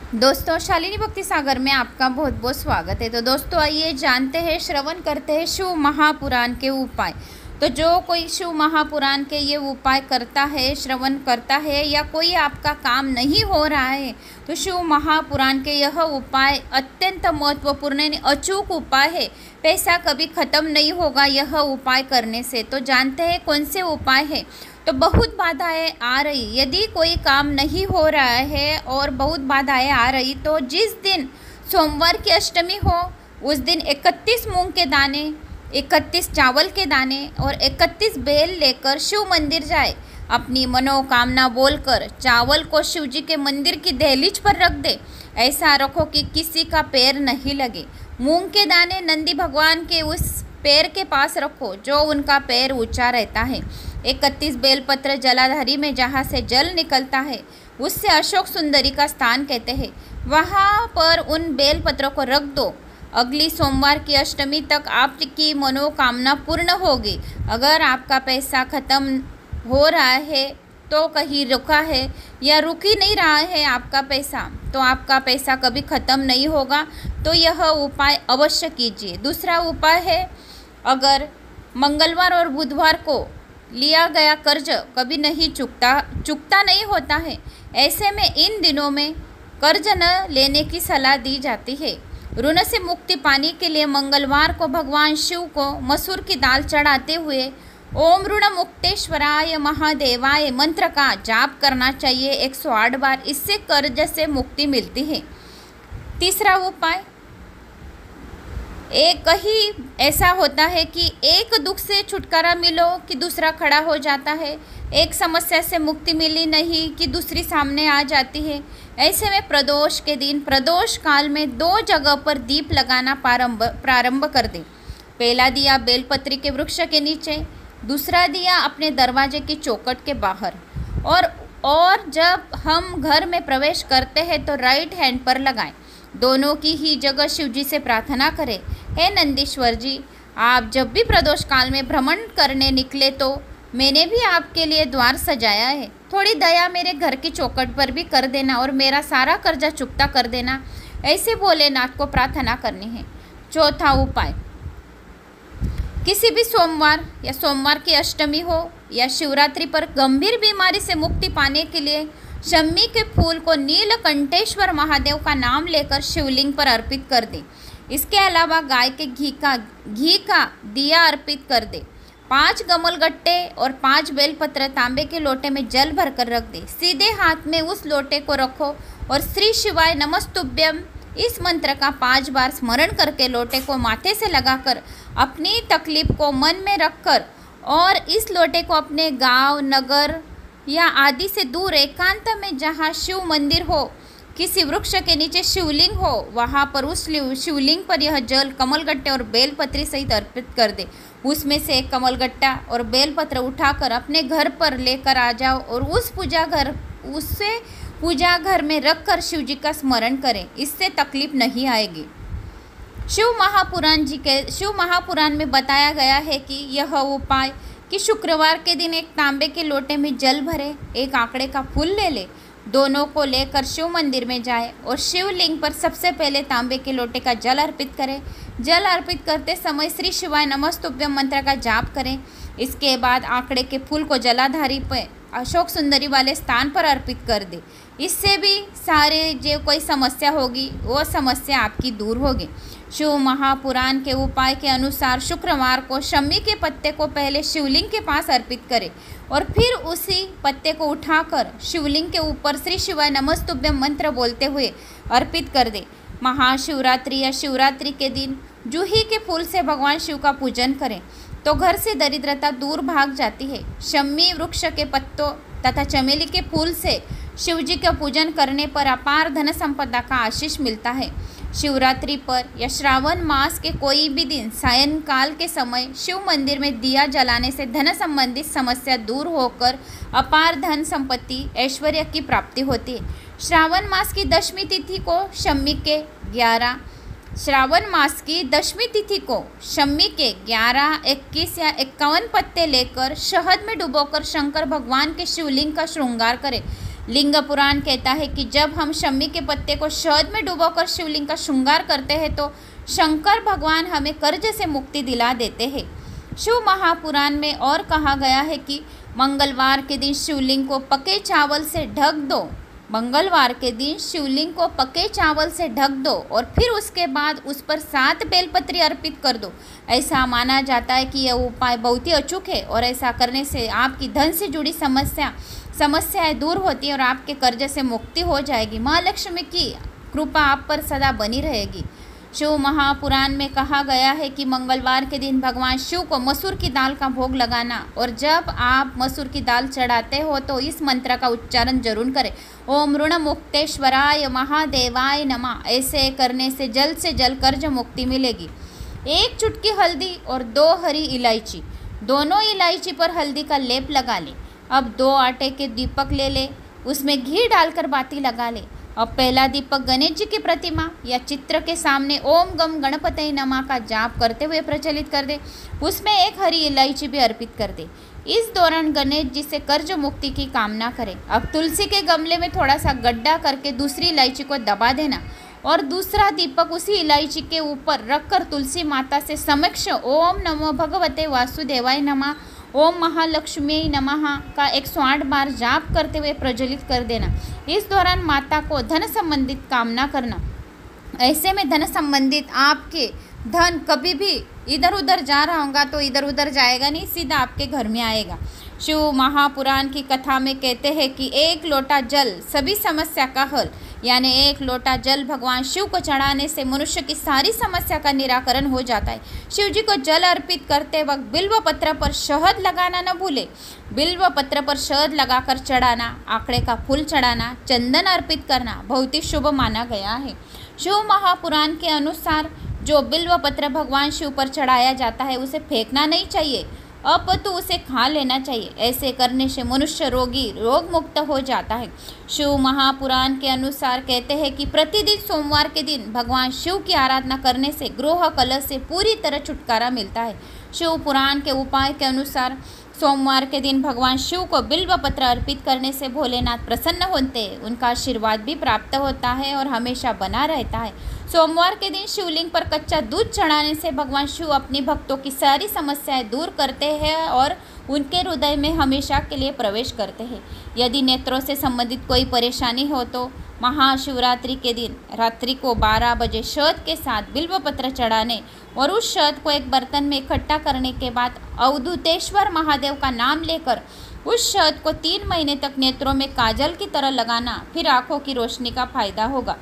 दोस्तों, शालिनी भक्ति सागर में आपका बहुत बहुत स्वागत है। तो दोस्तों, आइए जानते हैं, श्रवण करते हैं शिव महापुराण के उपाय। तो जो कोई शिव महापुराण के ये उपाय करता है, श्रवण करता है, या कोई आपका काम नहीं हो रहा है, तो शिव महापुराण के यह उपाय अत्यंत महत्वपूर्ण यानी अचूक उपाय है। पैसा कभी ख़त्म नहीं होगा यह उपाय करने से। तो जानते हैं कौन से उपाय है। तो बहुत बाधाएं आ रही, यदि कोई काम नहीं हो रहा है और बहुत बाधाएं आ रही, तो जिस दिन सोमवार की अष्टमी हो उस दिन 31 मूंग के दाने, 31 चावल के दाने और 31 बेल लेकर शिव मंदिर जाए। अपनी मनोकामना बोलकर चावल को शिव जी के मंदिर की दहलीज पर रख दे। ऐसा रखो कि किसी का पैर नहीं लगे। मूंग के दाने नंदी भगवान के उस पैर के पास रखो जो उनका पैर ऊंचा रहता है। 31 बेलपत्र जलाधारी में जहाँ से जल निकलता है उससे अशोक सुंदरी का स्थान कहते हैं, वहाँ पर उन बेलपत्रों को रख दो। अगली सोमवार की अष्टमी तक आपकी मनोकामना पूर्ण होगी। अगर आपका पैसा खत्म हो रहा है, तो कहीं रुका है या रुक ही नहीं रहा है आपका पैसा, तो आपका पैसा कभी ख़त्म नहीं होगा। तो यह उपाय अवश्य कीजिए। दूसरा उपाय है, अगर मंगलवार और बुधवार को लिया गया कर्ज कभी नहीं चुकता नहीं होता है, ऐसे में इन दिनों में कर्ज न लेने की सलाह दी जाती है। ऋण से मुक्ति पाने के लिए मंगलवार को भगवान शिव को मसूर की दाल चढ़ाते हुए ओम ऋण मुक्तेश्वराय महादेवाय मंत्र का जाप करना चाहिए 108 बार। इससे कर्ज से मुक्ति मिलती है। तीसरा उपाय, एक ही ऐसा होता है कि एक दुख से छुटकारा मिलो कि दूसरा खड़ा हो जाता है, एक समस्या से मुक्ति मिली नहीं कि दूसरी सामने आ जाती है। ऐसे में प्रदोष के दिन प्रदोष काल में 2 जगह पर दीप लगाना प्रारंभ कर दे। पहला दिया बेलपत्री के वृक्ष के नीचे, दूसरा दिया अपने दरवाजे की चौखट के बाहर। और जब हम घर में प्रवेश करते हैं तो राइट हैंड पर लगाएं। दोनों की ही जगह शिव जी से प्रार्थना करें, हे नंदीश्वर जी, आप जब भी प्रदोष काल में भ्रमण करने निकले तो मैंने भी आपके लिए द्वार सजाया है। थोड़ी दया मेरे घर की चौखट पर भी कर देना और मेरा सारा कर्जा चुकता कर देना। ऐसे भोलेनाथ को प्रार्थना करनी है। चौथा उपाय, किसी भी सोमवार या सोमवार की अष्टमी हो या शिवरात्रि पर गंभीर बीमारी से मुक्ति पाने के लिए शम्मी के फूल को नीलकंठेश्वर महादेव का नाम लेकर शिवलिंग पर अर्पित कर दे। इसके अलावा गाय के घी का दिया अर्पित कर दे। 5 गमलगट्टे और 5 बेलपत्र तांबे के लोटे में जल भरकर रख दे। सीधे हाथ में उस लोटे को रखो और श्री शिवाय नमस्तुभ्यम इस मंत्र का 5 बार स्मरण करके लोटे को माथे से लगाकर अपनी तकलीफ को मन में रखकर और इस लोटे को अपने गांव, नगर या आदि से दूर एकांत में जहाँ शिव मंदिर हो, किसी वृक्ष के नीचे शिवलिंग हो, वहाँ पर उस शिवलिंग पर यह जल कमलगट्टे और बेलपत्री सहित अर्पित कर दे। उसमें से एक कमलगट्टा और बेलपत्र उठाकर अपने घर पर लेकर आ जाओ और उससे पूजा घर में रखकर शिव जी का स्मरण करें। इससे तकलीफ नहीं आएगी। शिव महापुराण में बताया गया है कि यह उपाय कि शुक्रवार के दिन एक तांबे के लोटे में जल भरे, एक आंकड़े का फूल ले ले, दोनों को लेकर शिव मंदिर में जाए और शिवलिंग पर सबसे पहले तांबे के लोटे का जल अर्पित करें। जल अर्पित करते समय श्री शिवाय नमस्तुभ्यम मंत्र का जाप करें। इसके बाद आंकड़े के फूल को जलाधारी पर अशोक सुंदरी वाले स्थान पर अर्पित कर दे। इससे भी सारे जो कोई समस्या होगी वो समस्या आपकी दूर होगी। शिव महापुराण के उपाय के अनुसार शुक्रवार को शम्मी के पत्ते को पहले शिवलिंग के पास अर्पित करें और फिर उसी पत्ते को उठाकर शिवलिंग के ऊपर श्री शिवाय नमस्तुभ्यम मंत्र बोलते हुए अर्पित कर दे। महाशिवरात्रि या शिवरात्रि के दिन जूही के फूल से भगवान शिव का पूजन करें तो घर से दरिद्रता दूर भाग जाती है। शम्मी वृक्ष के पत्तों तथा चमेली के फूल से शिव जी का पूजन करने पर अपार धन संपदा का आशीष मिलता है। शिवरात्रि पर या श्रावण मास के कोई भी दिन सायंकाल के समय शिव मंदिर में दिया जलाने से धन संबंधित समस्या दूर होकर अपार धन संपत्ति ऐश्वर्य की प्राप्ति होती है। श्रावण मास की दशमी तिथि को शम्मी के 11, 21 या 51 पत्ते लेकर शहद में डुबोकर शंकर भगवान के शिवलिंग का श्रृंगार करें। लिंग पुराण कहता है कि जब हम शमी के पत्ते को शहद में डुबोकर शिवलिंग का श्रृंगार करते हैं तो शंकर भगवान हमें कर्ज से मुक्ति दिला देते हैं। शिव महापुराण में और कहा गया है कि मंगलवार के दिन शिवलिंग को पके चावल से ढक दो। मंगलवार के दिन शिवलिंग को पके चावल से ढक दो और फिर उसके बाद उस पर 7 बेलपत्री अर्पित कर दो। ऐसा माना जाता है कि यह उपाय बहुत ही अचूक है और ऐसा करने से आपकी धन से जुड़ी समस्याएं दूर होती है और आपके कर्ज से मुक्ति हो जाएगी। माँ लक्ष्मी की कृपा आप पर सदा बनी रहेगी। शिव महापुराण में कहा गया है कि मंगलवार के दिन भगवान शिव को मसूर की दाल का भोग लगाना और जब आप मसूर की दाल चढ़ाते हो तो इस मंत्र का उच्चारण जरूर करें, ओम ऋण मुक्तेश्वराय महादेवाय नमः। ऐसे करने से जल्द कर्ज मुक्ति मिलेगी। 1 चुटकी हल्दी और 2 हरी इलायची, दोनों इलायची पर हल्दी का लेप लगा लें। अब 2 आटे के दीपक ले ले, उसमें घी डालकर बाती लगा ले। अब पहला दीपक गणेश जी की प्रतिमा या चित्र के सामने ओम गम गणपतये नमः का जाप करते हुए प्रचलित कर दे। उसमें 1 हरी इलायची भी अर्पित कर दे। इस दौरान गणेश जी से कर्ज मुक्ति की कामना करें। अब तुलसी के गमले में थोड़ा सा गड्ढा करके दूसरी इलायची को दबा देना और दूसरा दीपक उसी इलायची के ऊपर रखकर तुलसी माता से समक्ष ओम नमो भगवते वासुदेवाय नमः, ओम महालक्ष्मी नमः का 108 बार जाप करते हुए प्रज्वलित कर देना। इस दौरान माता को धन संबंधित कामना करना। ऐसे में धन संबंधित आपके धन कभी भी इधर उधर जा रहा होगा तो इधर उधर जाएगा नहीं, सीधा आपके घर में आएगा। शिव महापुराण की कथा में कहते हैं कि 1 लोटा जल सभी समस्या का हल, यानी 1 लोटा जल भगवान शिव को चढ़ाने से मनुष्य की सारी समस्या का निराकरण हो जाता है। शिव जी को जल अर्पित करते वक्त बिल्व पत्र पर शहद लगाना न भूले। बिल्व पत्र पर शहद लगाकर चढ़ाना, आंकड़े का फूल चढ़ाना, चंदन अर्पित करना बहुत ही शुभ माना गया है। शिव महापुराण के अनुसार जो बिल्व पत्र भगवान शिव पर चढ़ाया जाता है उसे फेंकना नहीं चाहिए, अपितु उसे खा लेना चाहिए। ऐसे करने से मनुष्य रोग मुक्त हो जाता है। शिव महापुराण के अनुसार कहते हैं कि प्रतिदिन सोमवार के दिन भगवान शिव की आराधना करने से ग्रह कलह से पूरी तरह छुटकारा मिलता है। शिव पुराण के उपाय के अनुसार सोमवार के दिन भगवान शिव को बिल्व पत्र अर्पित करने से भोलेनाथ प्रसन्न होते हैं, उनका आशीर्वाद भी प्राप्त होता है और हमेशा बना रहता है। सोमवार के दिन शिवलिंग पर कच्चा दूध चढ़ाने से भगवान शिव अपने भक्तों की सारी समस्याएं दूर करते हैं और उनके हृदय में हमेशा के लिए प्रवेश करते हैं। यदि नेत्रों से संबंधित कोई परेशानी हो तो महाशिवरात्रि के दिन रात्रि को 12 बजे शहद के साथ बिल्व पत्र चढ़ाने और उस शहद को एक बर्तन में इकट्ठा करने के बाद अवधूतेश्वर महादेव का नाम लेकर उस शहद को 3 महीने तक नेत्रों में काजल की तरह लगाना, फिर आंखों की रोशनी का फायदा होगा।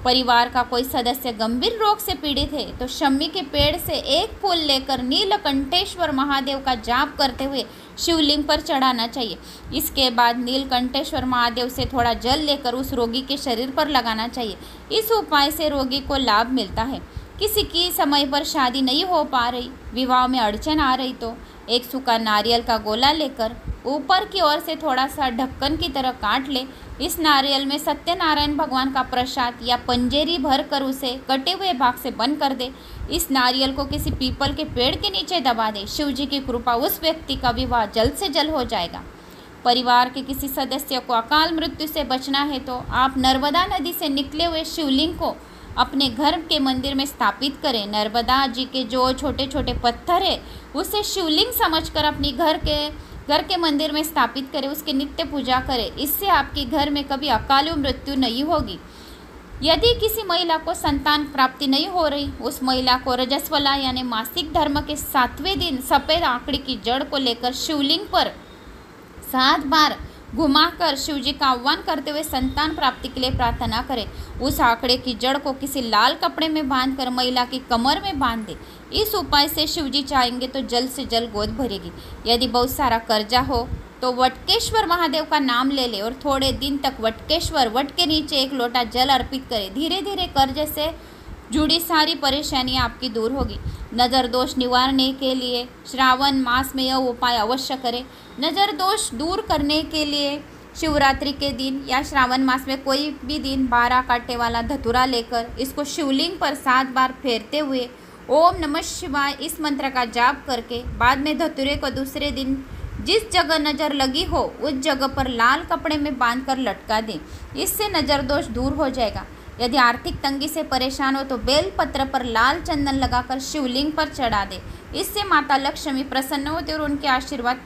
परिवार का कोई सदस्य गंभीर रोग से पीड़ित है तो शम्मी के पेड़ से 1 फूल लेकर नीलकंठेश्वर महादेव का जाप करते हुए शिवलिंग पर चढ़ाना चाहिए। इसके बाद नीलकंठेश्वर महादेव से थोड़ा जल लेकर उस रोगी के शरीर पर लगाना चाहिए। इस उपाय से रोगी को लाभ मिलता है। किसी की समय पर शादी नहीं हो पा रही, विवाह में अड़चन आ रही तो एक सूखा नारियल का गोला लेकर ऊपर की ओर से थोड़ा सा ढक्कन की तरह काट ले। इस नारियल में सत्यनारायण भगवान का प्रसाद या पंजेरी भर कर उसे कटे हुए भाग से बंद कर दे। इस नारियल को किसी पीपल के पेड़ के नीचे दबा दे। शिव जी की कृपा उस व्यक्ति का विवाह जल्द से जल्द हो जाएगा। परिवार के किसी सदस्य को अकाल मृत्यु से बचना है तो आप नर्मदा नदी से निकले हुए शिवलिंग को अपने घर के मंदिर में स्थापित करें। नर्मदा जी के जो छोटे छोटे पत्थर है उसे शिवलिंग समझकर अपनी घर के मंदिर में स्थापित करें, उसकी नित्य पूजा करें। इससे आपके घर में कभी अकाल मृत्यु नहीं होगी। यदि किसी महिला को संतान प्राप्ति नहीं हो रही, उस महिला को रजस्वला यानी मासिक धर्म के 7वें दिन सफ़ेद आंकड़ी की जड़ को लेकर शिवलिंग पर 7 बार घुमाकर शिव जी का आह्वान करते हुए संतान प्राप्ति के लिए प्रार्थना करें। उस आंकड़े की जड़ को किसी लाल कपड़े में बांधकर महिला की कमर में बांध दे। इस उपाय से शिव जी चाहेंगे तो जल्द से जल्द गोद भरेगी। यदि बहुत सारा कर्जा हो तो वटकेश्वर महादेव का नाम ले ले और थोड़े दिन तक वट के नीचे 1 लोटा जल अर्पित करें। धीरे धीरे कर्ज से जुड़ी सारी परेशानियां आपकी दूर होगी। नज़र दोष निवारने के लिए श्रावण मास में यह उपाय अवश्य करें। नज़र दोष दूर करने के लिए शिवरात्रि के दिन या श्रावण मास में कोई भी दिन 12 कांटे वाला धतूरा लेकर इसको शिवलिंग पर 7 बार फेरते हुए ओम नमः शिवाय इस मंत्र का जाप करके बाद में धतूरे को दूसरे दिन जिस जगह नज़र लगी हो उस जगह पर लाल कपड़े में बांधकर लटका दें। इससे नज़र दोष दूर हो जाएगा। यदि आर्थिक तंगी से परेशान हो तो बेल पत्र पर लाल चंदन लगाकर शिवलिंग पर चढ़ा दें। इससे माता लक्ष्मी प्रसन्न होती और उनके आशीर्वाद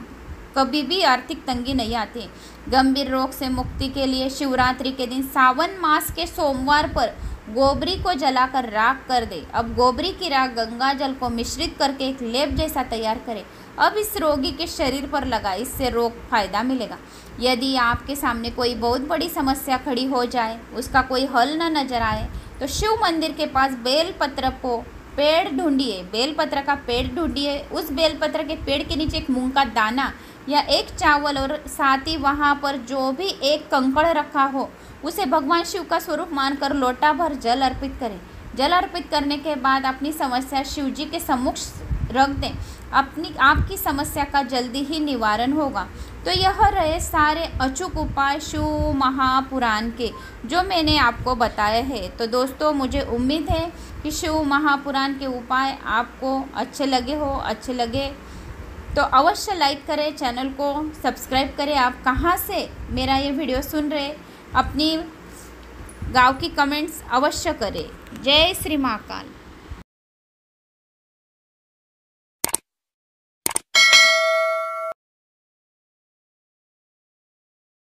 कभी भी आर्थिक तंगी नहीं आती। गंभीर रोग से मुक्ति के लिए शिवरात्रि के दिन सावन मास के सोमवार पर गोबरी को जलाकर राख कर दे। अब गोबरी की राख गंगा जल को मिश्रित करके एक लेप जैसा तैयार करें। अब इस रोगी के शरीर पर लगा, इससे रोग फायदा मिलेगा। यदि आपके सामने कोई बहुत बड़ी समस्या खड़ी हो जाए, उसका कोई हल न नजर आए, तो शिव मंदिर के पास बेलपत्र को पेड़ ढूंढिए, बेलपत्र का पेड़ ढूंढिए। उस बेलपत्र के पेड़ के नीचे एक मूंग का दाना या एक चावल और साथ ही वहाँ पर जो भी एक कंकड़ रखा हो उसे भगवान शिव का स्वरूप मानकर लोटा भर जल अर्पित करें। जल अर्पित करने के बाद अपनी समस्या शिव जी के सम्मुख रख दें। आपकी समस्या का जल्दी ही निवारण होगा। तो यह रहे सारे अचूक उपाय शिव महापुराण के जो मैंने आपको बताए हैं। तो दोस्तों, मुझे उम्मीद है कि शिव महापुराण के उपाय आपको अच्छे लगे तो अवश्य लाइक करें, चैनल को सब्सक्राइब करें। आप कहाँ से मेरा ये वीडियो सुन रहे, अपनी गांव की कमेंट्स अवश्य करें। जय श्री महाकाल।